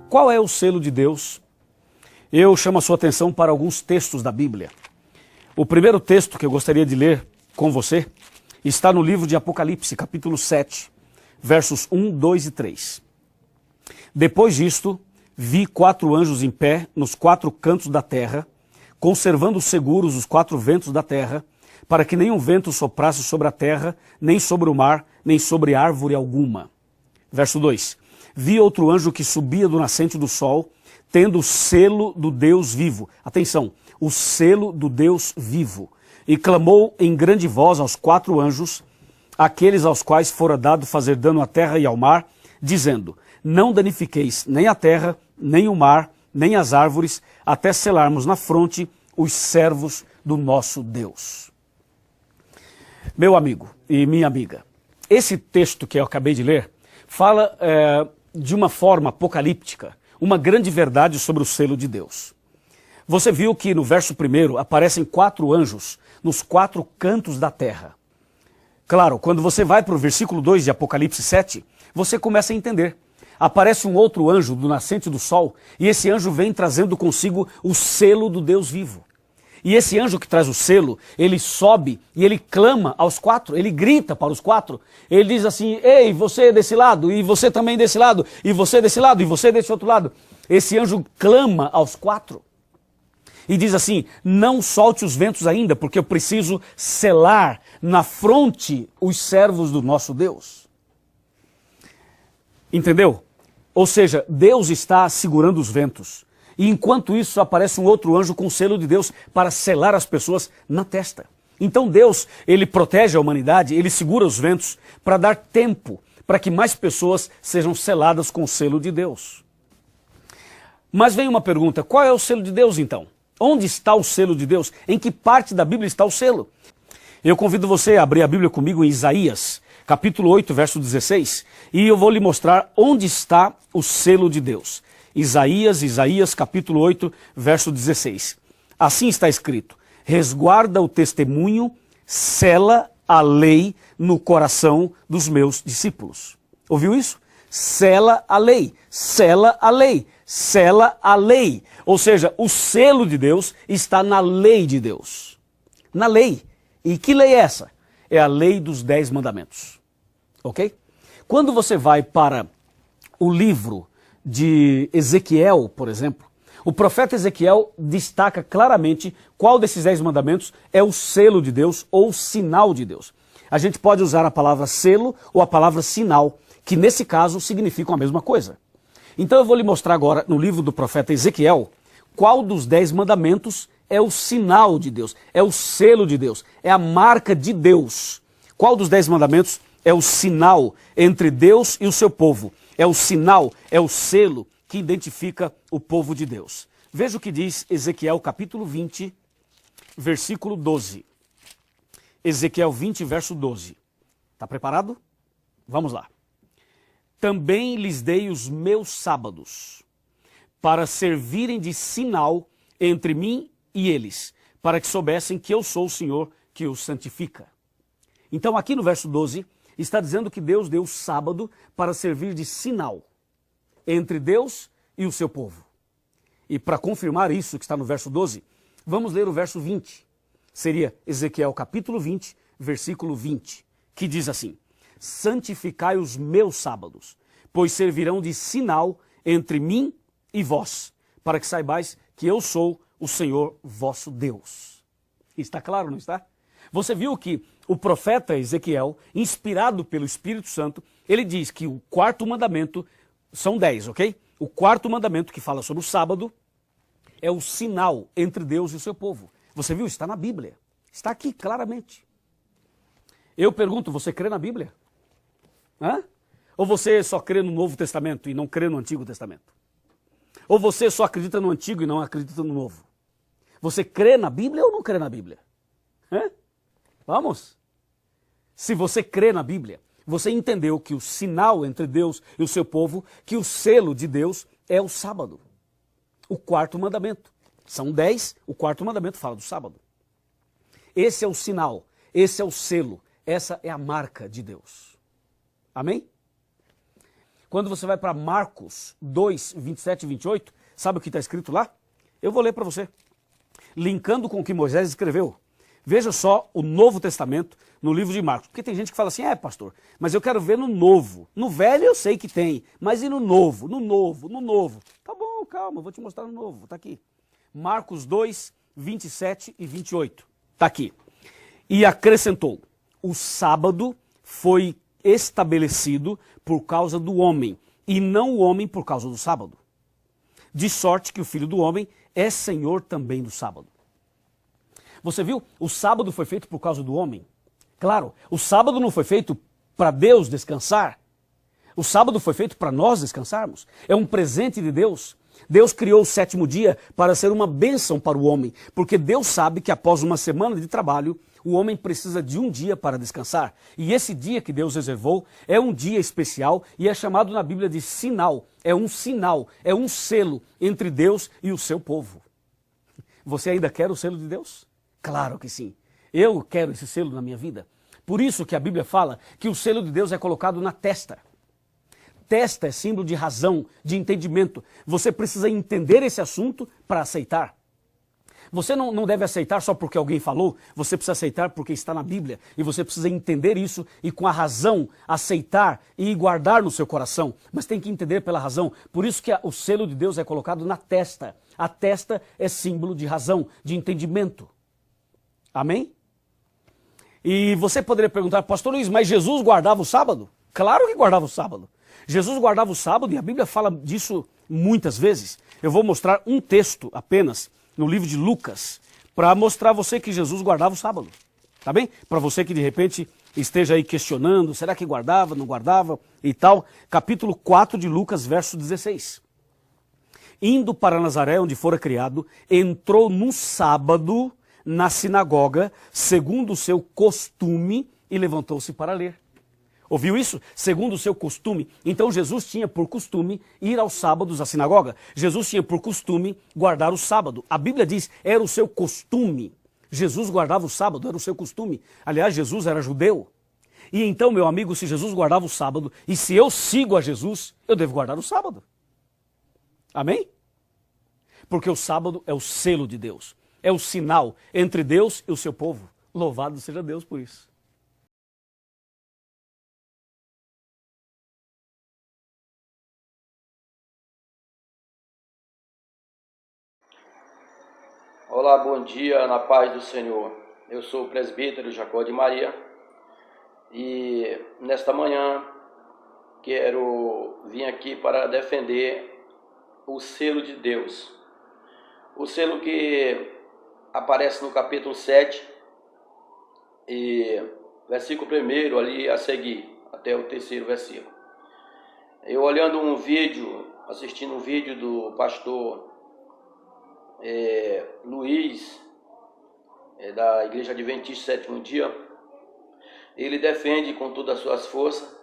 Qual é o selo de Deus? Eu chamo a sua atenção para alguns textos da Bíblia. O primeiro texto que eu gostaria de ler com você está no livro de Apocalipse, capítulo 7, versos 1, 2 e 3. Depois disto, vi 4 anjos em pé nos 4 cantos da terra, conservando seguros os 4 ventos da terra, para que nenhum vento soprasse sobre a terra, nem sobre o mar, nem sobre árvore alguma. Verso 2. Vi outro anjo que subia do nascente do sol, tendo o selo do Deus vivo. Atenção, o selo do Deus vivo. E clamou em grande voz aos 4 anjos, aqueles aos quais fora dado fazer dano à terra e ao mar, dizendo: não danifiqueis nem a terra, nem o mar, nem as árvores, até selarmos na fronte os servos do nosso Deus. Meu amigo e minha amiga, esse texto que eu acabei de ler fala de uma forma apocalíptica, uma grande verdade sobre o selo de Deus. Você viu que no verso 1 aparecem 4 anjos nos 4 cantos da terra. Claro, quando você vai para o versículo 2 de Apocalipse 7, você começa a entender. Aparece um outro anjo do nascente do sol, e esse anjo vem trazendo consigo o selo do Deus vivo. E esse anjo que traz o selo, ele sobe e ele clama aos 4, ele grita para os 4, ele diz assim: ei, você desse lado, e você também desse lado, e você desse lado, e você desse outro lado. Esse anjo clama aos 4 e diz assim: não solte os ventos ainda, porque eu preciso selar na fronte os servos do nosso Deus. Entendeu? Ou seja, Deus está segurando os ventos. E enquanto isso aparece um outro anjo com o selo de Deus para selar as pessoas na testa. Então Deus, ele protege a humanidade, ele segura os ventos para dar tempo para que mais pessoas sejam seladas com o selo de Deus. Mas vem uma pergunta: qual é o selo de Deus então? Onde está o selo de Deus? Em que parte da Bíblia está o selo? Eu convido você a abrir a Bíblia comigo em Isaías, capítulo 8, verso 16, e eu vou lhe mostrar onde está o selo de Deus. Isaías, capítulo 8, verso 16. Assim está escrito: resguarda o testemunho, sela a lei no coração dos meus discípulos. Ouviu isso? Sela a lei, sela a lei, sela a lei. Ou seja, o selo de Deus está na lei de Deus. Na lei. E que lei é essa? É a lei dos 10 mandamentos. Ok? Quando você vai para o livro de Ezequiel, por exemplo, o profeta Ezequiel destaca claramente qual desses 10 mandamentos é o selo de Deus ou o sinal de Deus. A gente pode usar a palavra selo ou a palavra sinal, que nesse caso significam a mesma coisa. Então eu vou lhe mostrar agora no livro do profeta Ezequiel qual dos 10 mandamentos é o sinal de Deus, é o selo de Deus, é a marca de Deus. Qual dos 10 mandamentos é o sinal entre Deus e o seu povo? É o sinal, é o selo que identifica o povo de Deus. Veja o que diz Ezequiel capítulo 20, versículo 12. Ezequiel 20, verso 12. Está preparado? Vamos lá. Também lhes dei os meus sábados, para servirem de sinal entre mim e eles, para que soubessem que eu sou o Senhor que os santifica. Então aqui no verso 12, está dizendo que Deus deu o sábado para servir de sinal entre Deus e o seu povo. E para confirmar isso que está no verso 12, vamos ler o verso 20. Seria Ezequiel capítulo 20, versículo 20, que diz assim: santificai os meus sábados, pois servirão de sinal entre mim e vós, para que saibais que eu sou o Senhor vosso Deus. Está claro, não está? Você viu que o profeta Ezequiel, inspirado pelo Espírito Santo, ele diz que o 4º mandamento, são 10, ok? O 4º mandamento que fala sobre o sábado é o sinal entre Deus e o seu povo. Você viu? Está na Bíblia. Está aqui claramente. Eu pergunto, você crê na Bíblia? Hã? Ou você só crê no Novo Testamento e não crê no Antigo Testamento? Ou você só acredita no Antigo e não acredita no Novo? Você crê na Bíblia ou não crê na Bíblia? Hã? Vamos? Se você crê na Bíblia, você entendeu que o sinal entre Deus e o seu povo, que o selo de Deus é o sábado. O 4º mandamento. São 10, o 4º mandamento fala do sábado. Esse é o sinal, esse é o selo, essa é a marca de Deus. Amém? Quando você vai para Marcos 2, 27 e 28, sabe o que está escrito lá? Eu vou ler para você. Linkando com o que Moisés escreveu. Veja só o Novo Testamento no livro de Marcos. Porque tem gente que fala assim, pastor, mas eu quero ver no Novo. No Velho eu sei que tem, mas e no Novo? No Novo, no Novo. Tá bom, calma, eu vou te mostrar no Novo. Tá aqui. Marcos 2, 27 e 28. Tá aqui. E acrescentou, o sábado foi estabelecido por causa do homem, e não o homem por causa do sábado. De sorte que o Filho do Homem é Senhor também do sábado. Você viu? O sábado foi feito por causa do homem. Claro, o sábado não foi feito para Deus descansar. O sábado foi feito para nós descansarmos. É um presente de Deus. Deus criou o sétimo dia para ser uma bênção para o homem, porque Deus sabe que após uma semana de trabalho, o homem precisa de um dia para descansar. E esse dia que Deus reservou é um dia especial e é chamado na Bíblia de sinal. É um sinal, é um selo entre Deus e o seu povo. Você ainda quer o selo de Deus? Claro que sim. Eu quero esse selo na minha vida. Por isso que a Bíblia fala que o selo de Deus é colocado na testa. Testa é símbolo de razão, de entendimento. Você precisa entender esse assunto para aceitar. Você não deve aceitar só porque alguém falou, você precisa aceitar porque está na Bíblia. E você precisa entender isso e com a razão aceitar e guardar no seu coração. Mas tem que entender pela razão. Por isso que o selo de Deus é colocado na testa. A testa é símbolo de razão, de entendimento. Amém? E você poderia perguntar, pastor Luiz, mas Jesus guardava o sábado? Claro que guardava o sábado. Jesus guardava o sábado e a Bíblia fala disso muitas vezes. Eu vou mostrar um texto apenas no livro de Lucas para mostrar a você que Jesus guardava o sábado. Tá bem? Para você que de repente esteja aí questionando, será que guardava, não guardava e tal. Capítulo 4 de Lucas, verso 16. Indo para Nazaré, onde fora criado, entrou no sábado na sinagoga, segundo o seu costume, e levantou-se para ler. Ouviu isso? Segundo o seu costume. Então Jesus tinha por costume ir aos sábados à sinagoga. Jesus tinha por costume guardar o sábado. A Bíblia diz, era o seu costume. Jesus guardava o sábado, era o seu costume. Aliás, Jesus era judeu. E então, meu amigo, se Jesus guardava o sábado, e se eu sigo a Jesus, eu devo guardar o sábado. Amém? Porque o sábado é o selo de Deus. É o sinal entre Deus e o seu povo. Louvado seja Deus por isso. Olá, bom dia, na paz do Senhor. Eu sou o presbítero Jacó de Maria e nesta manhã quero vir aqui para defender o selo de Deus. O selo que aparece no capítulo 7 e versículo 1 ali a seguir, até o 3º versículo. Eu olhando um vídeo, assistindo um vídeo do pastor Luiz, da Igreja Adventista Sétimo Dia, ele defende com todas as suas forças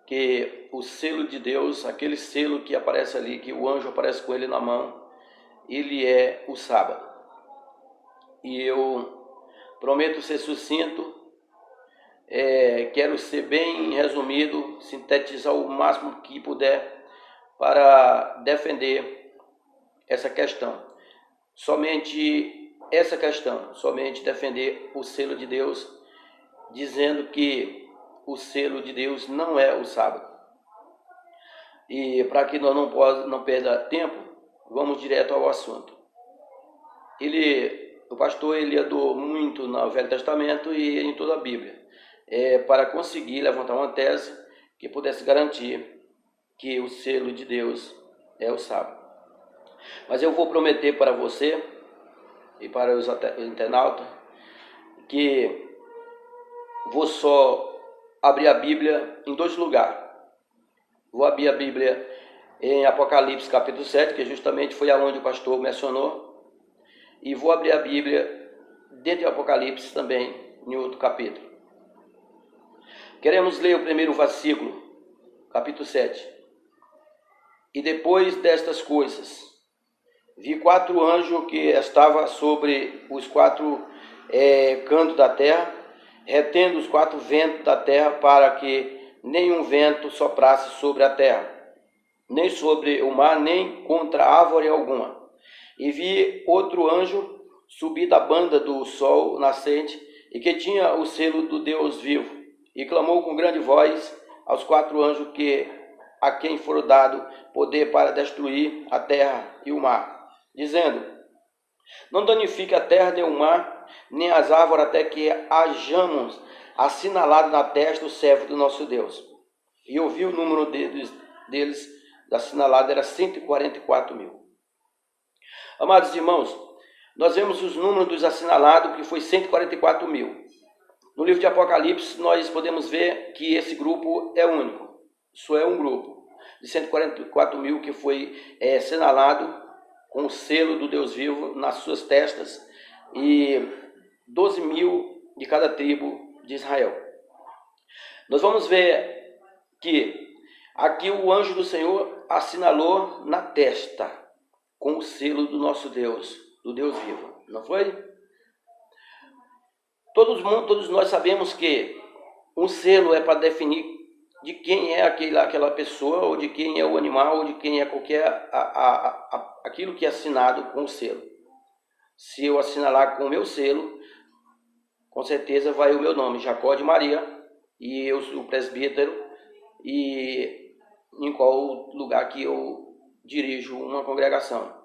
que o selo de Deus, aquele selo que aparece ali, que o anjo aparece com ele na mão, ele é o sábado. E eu prometo ser sucinto, quero ser bem resumido, sintetizar o máximo que puder para defender essa questão. Somente essa questão, somente defender o selo de Deus, dizendo que o selo de Deus não é o sábado. E para que nós não perda tempo, vamos direto ao assunto. O pastor ele andou muito no Velho Testamento e em toda a Bíblia, para conseguir levantar uma tese que pudesse garantir que o selo de Deus é o sábado. Mas eu vou prometer para você e para os internautas que vou só abrir a Bíblia em 2 lugares. Vou abrir a Bíblia em Apocalipse capítulo 7, que justamente foi aonde o pastor mencionou, e vou abrir a Bíblia dentro do Apocalipse também, em outro capítulo. Queremos ler o primeiro versículo, capítulo 7. E depois destas coisas, vi 4 anjos que estavam sobre os 4 cantos da terra, retendo os 4 ventos da terra para que nenhum vento soprasse sobre a terra, nem sobre o mar, nem contra árvore alguma. E vi outro anjo subir da banda do sol nascente, e que tinha o selo do Deus vivo, e clamou com grande voz aos 4 anjos a quem for dado poder para destruir a terra e o mar, dizendo: não danifique a terra nem o mar, nem as árvores, até que hajamos assinalado na testa o servo do nosso Deus. E eu vi o número deles assinalado, era 144 mil. Amados irmãos, nós vemos os números dos assinalados, que foi 144 mil. No livro de Apocalipse, nós podemos ver que esse grupo é único. Isso é um grupo de 144 mil que foi assinalado com o selo do Deus vivo nas suas testas, e 12 mil de cada tribo de Israel. Nós vamos ver que aqui o anjo do Senhor assinalou na testa com o selo do nosso Deus, do Deus vivo, não foi? Todos nós sabemos que um selo é para definir de quem é aquela pessoa, ou de quem é o animal, ou de quem é qualquer aquilo que é assinado com o selo. Se eu assinalar com o meu selo, com certeza vai o meu nome, Jacó de Maria, e eu sou o presbítero, e em qual lugar que eu dirijo uma congregação.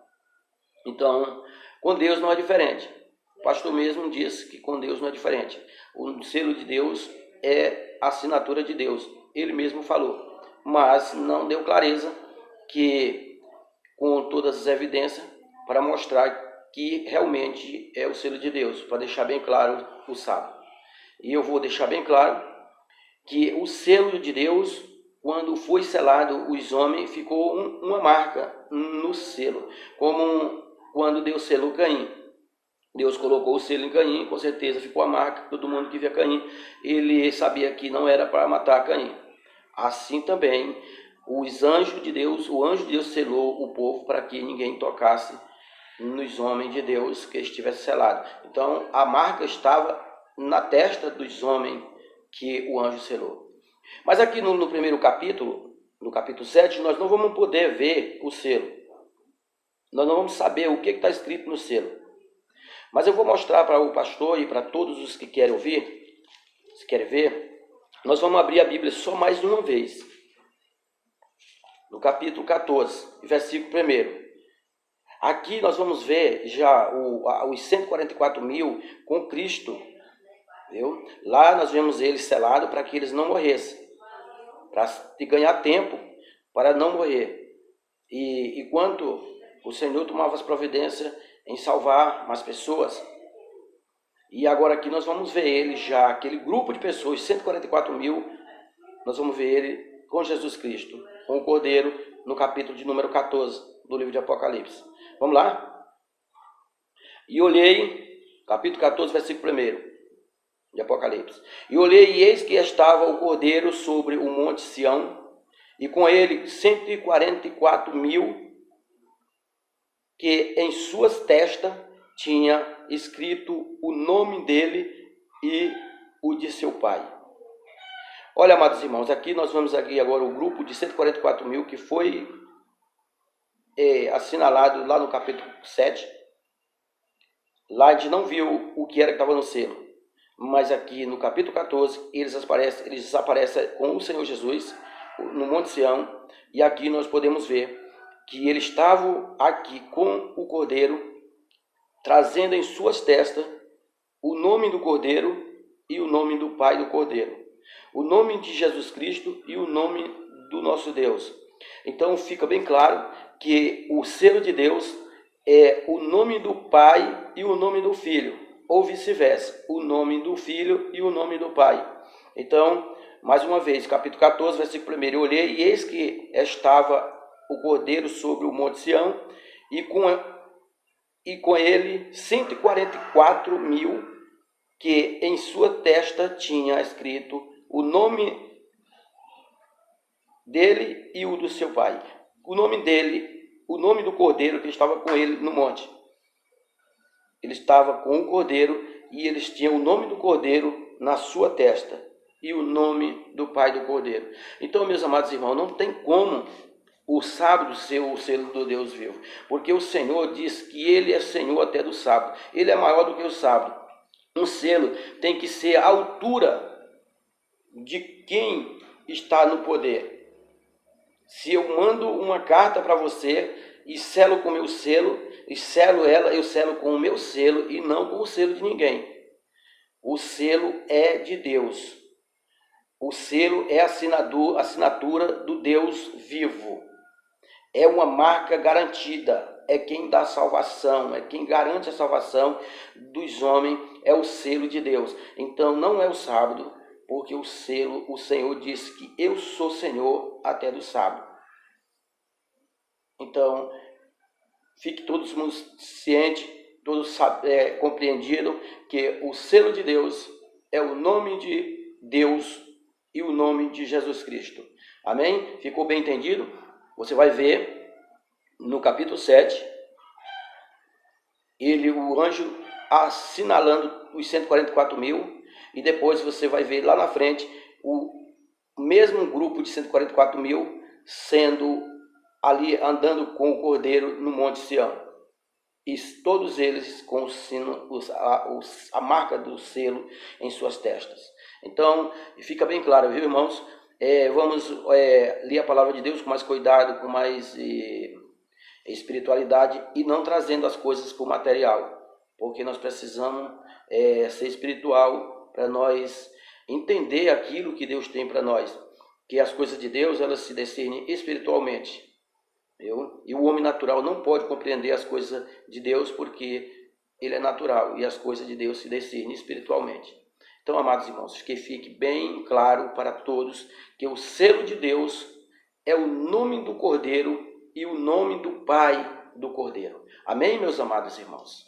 Então, com Deus não é diferente. O pastor mesmo diz que com Deus não é diferente. O selo de Deus é a assinatura de Deus. Ele mesmo falou, mas não deu clareza que com todas as evidências para mostrar que realmente é o selo de Deus, para deixar bem claro o sábado. E eu vou deixar bem claro que o selo de Deus, quando foi selado os homens, ficou uma marca no selo, como quando Deus selou Caim. Deus colocou o selo em Caim, com certeza ficou a marca. Todo mundo que via Caim, ele sabia que não era para matar Caim. Assim também, os anjos de Deus, o anjo de Deus selou o povo para que ninguém tocasse nos homens de Deus que estivesse selado. Então, a marca estava na testa dos homens que o anjo selou. Mas aqui no primeiro capítulo, no capítulo 7, nós não vamos poder ver o selo. Nós não vamos saber o que está escrito no selo. Mas eu vou mostrar para o pastor e para todos os que querem ouvir, se querem ver. Nós vamos abrir a Bíblia só mais uma vez. No capítulo 14, versículo 1. Aqui nós vamos ver já os 144 mil com Cristo. Viu? Lá nós vemos eles selados para que eles não morressem. Para ganhar tempo para não morrer. E enquanto o Senhor tomava as providências em salvar mais pessoas. E agora aqui nós vamos ver ele já, aquele grupo de pessoas, 144 mil, nós vamos ver ele com Jesus Cristo, com o Cordeiro, no capítulo de número 14 do livro de Apocalipse. Vamos lá? E olhei, capítulo 14, versículo 1 de Apocalipse. E olhei, e eis que estava o Cordeiro sobre o monte Sião, e com ele 144 mil, que em suas testas tinha escrito o nome dele e o de seu pai. Olha, amados irmãos, aqui nós vamos aqui agora o grupo de 144 mil que foi assinalado lá no capítulo 7. Lá a gente não viu o que era que estava no selo, mas aqui no capítulo 14 eles aparecem com o Senhor Jesus no Monte Sião, e aqui nós podemos ver que eles estavam aqui com o Cordeiro, trazendo em suas testas o nome do Cordeiro e o nome do Pai do Cordeiro, o nome de Jesus Cristo e o nome do nosso Deus. Então fica bem claro que o selo de Deus é o nome do Pai e o nome do Filho, ou vice-versa, o nome do Filho e o nome do Pai. Então, mais uma vez, capítulo 14, versículo 1, eu olhei e eis que estava o Cordeiro sobre o monte Sião, e com ele 144 mil, que em sua testa tinha escrito o nome dele e o do seu pai. O nome dele, o nome do Cordeiro que estava com ele no monte. Ele estava com o Cordeiro e eles tinham o nome do Cordeiro na sua testa. e o nome do Pai do Cordeiro. Então, meus amados irmãos, não tem como o sábado ser o selo do Deus vivo, porque o Senhor diz que Ele é Senhor até do sábado, Ele é maior do que o sábado. Um selo tem que ser a altura de quem está no poder. Se eu mando uma carta para você e selo com o meu selo, e selo ela, eu selo com o meu selo e não com o selo de ninguém. O selo é de Deus. O selo é a assinatura do Deus vivo. É uma marca garantida. É quem dá salvação, é quem garante a salvação dos homens, é o selo de Deus. Então não é o sábado, porque o Senhor disse que eu sou Senhor até do sábado. Então, fique todos cientes, todos compreendidos que o selo de Deus é o nome de Deus e o nome de Jesus Cristo. Amém? Ficou bem entendido? Você vai ver no capítulo 7, o anjo assinalando os 144 mil, e depois você vai ver lá na frente o mesmo grupo de 144 mil sendo ali andando com o Cordeiro no Monte Sião. E todos eles com o sino, a marca do selo em suas testas. Então, fica bem claro, viu, irmãos? Vamos ler a palavra de Deus com mais cuidado, com mais espiritualidade, e não trazendo as coisas por material, porque nós precisamos ser espiritual para nós entender aquilo que Deus tem para nós, que as coisas de Deus, elas se discernem espiritualmente. E o homem natural não pode compreender as coisas de Deus, porque ele é natural, e as coisas de Deus se discernem espiritualmente. Então, amados irmãos, que fique bem claro para todos que o selo de Deus é o nome do Cordeiro e o nome do Pai do Cordeiro. Amém, meus amados irmãos?